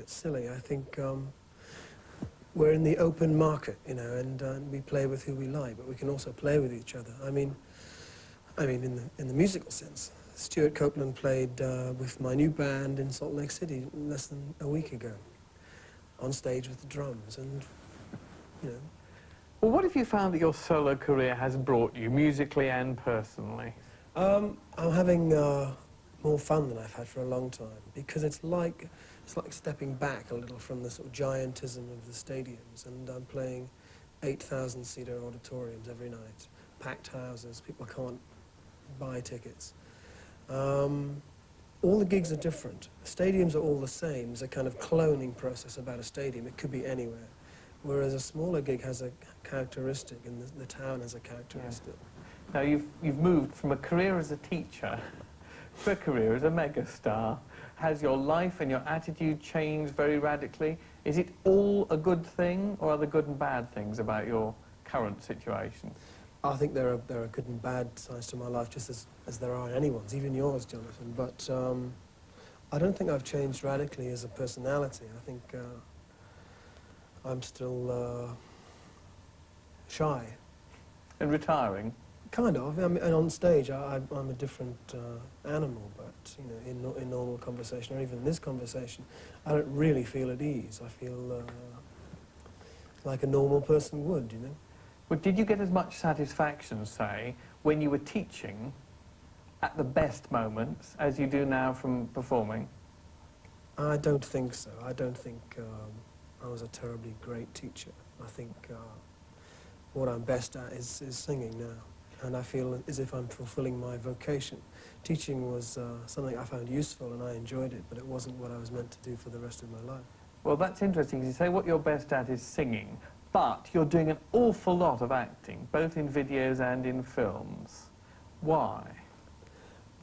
bit silly. I think we're in the open market, you know, and we play with who we like, but we can also play with each other. I mean, in the musical sense. Stuart Copeland played with my new band in Salt Lake City less than a week ago, on stage with the drums, and, you know. Well, what have you found that your solo career has brought you, musically and personally? I'm having more fun than I've had for a long time, because it's like stepping back a little from the sort of giantism of the stadiums, and I'm playing 8,000-seater auditoriums every night, packed houses, people can't buy tickets. All the gigs are different. Stadiums are all the same. There's a kind of cloning process about a stadium. It could be anywhere. Whereas a smaller gig has a characteristic, and the town has a characteristic. Yeah. Now, you've moved from a career as a teacher to a career as a megastar. Has your life and your attitude changed very radically? Is it all a good thing, or are there good and bad things about your current situation? I think there are good and bad sides to my life, just as there are anyone's, even yours, Jonathan. But I don't think I've changed radically as a personality. I think I'm still shy. And retiring? Kind of. I mean, and on stage, I'm a different animal. But you know, in normal conversation, or even this conversation, I don't really feel at ease. I feel like a normal person would, you know. Well, did you get as much satisfaction, say, when you were teaching at the best moments as you do now from performing? I don't think so. I don't think I was a terribly great teacher. I think what I'm best at is singing now. And I feel as if I'm fulfilling my vocation. Teaching was something I found useful and I enjoyed it, but it wasn't what I was meant to do for the rest of my life. Well, that's interesting. You say what you're best at is singing, but you're doing an awful lot of acting, both in videos and in films. Why?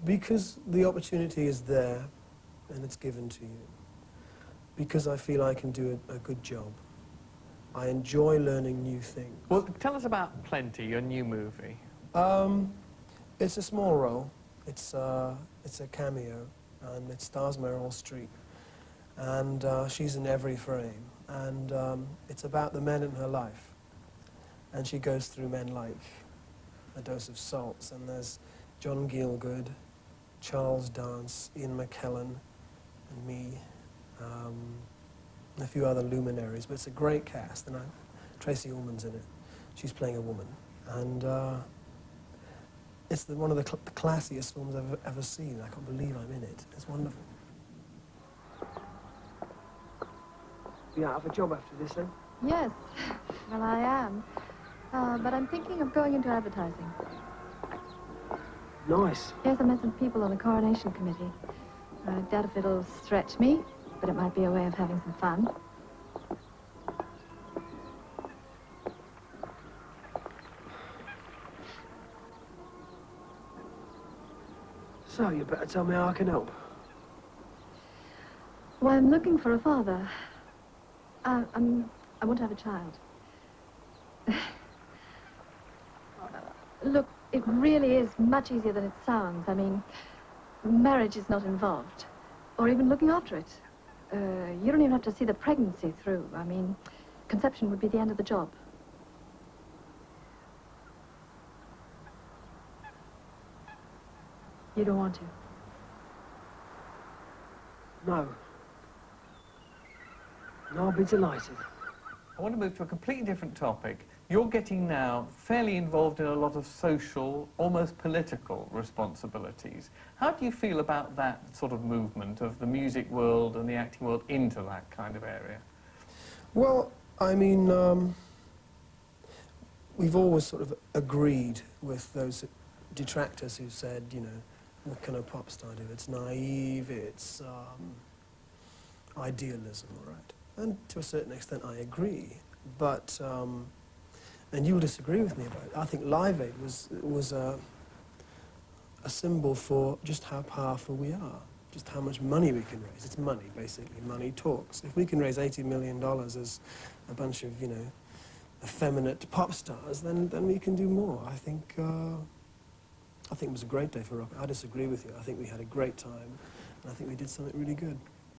Because the opportunity is there and it's given to you. Because I feel I can do a good job. I enjoy learning new things. Well, tell us about Plenty, your new movie. It's a small role. It's a cameo, and it stars Meryl Streep. And she's in every frame. And it's about the men in her life. And she goes through men like A Dose of Salts. And there's John Gielgud, Charles Dance, Ian McKellen, and me. And a few other luminaries. But it's a great cast. And Tracy Ullman's in it. She's playing a woman. And it's one of the classiest films I've ever seen. I can't believe I'm in it. It's wonderful. You out of a job after this, then? Yes, well, I am. But I'm thinking of going into advertising. Nice. Yes, I met some people on the coronation committee. I doubt if it'll stretch me, but it might be a way of having some fun. So, you better tell me how I can help. Well, I'm looking for a father. I want to have a child. Look, it really is much easier than it sounds. I mean, marriage is not involved, or even looking after it. You don't even have to see the pregnancy through. I mean, conception would be the end of the job. You don't want to? No. No, I'll be delighted. I want to move to a completely different topic. You're getting now fairly involved in a lot of social, almost political responsibilities. How do you feel about that sort of movement of the music world and the acting world into that kind of area? Well, I mean, we've always sort of agreed with those detractors who said, you know, what can a pop star do? It's naive, it's idealism, all right? And to a certain extent, I agree. But, and you'll disagree with me about it, I think Live Aid was a symbol for just how powerful we are, just how much money we can raise. It's money, basically. Money talks. If we can raise $80 million as a bunch of, you know, effeminate pop stars, then we can do more. I think it was a great day for rock. I disagree with you. I think we had a great time, and I think we did something really good.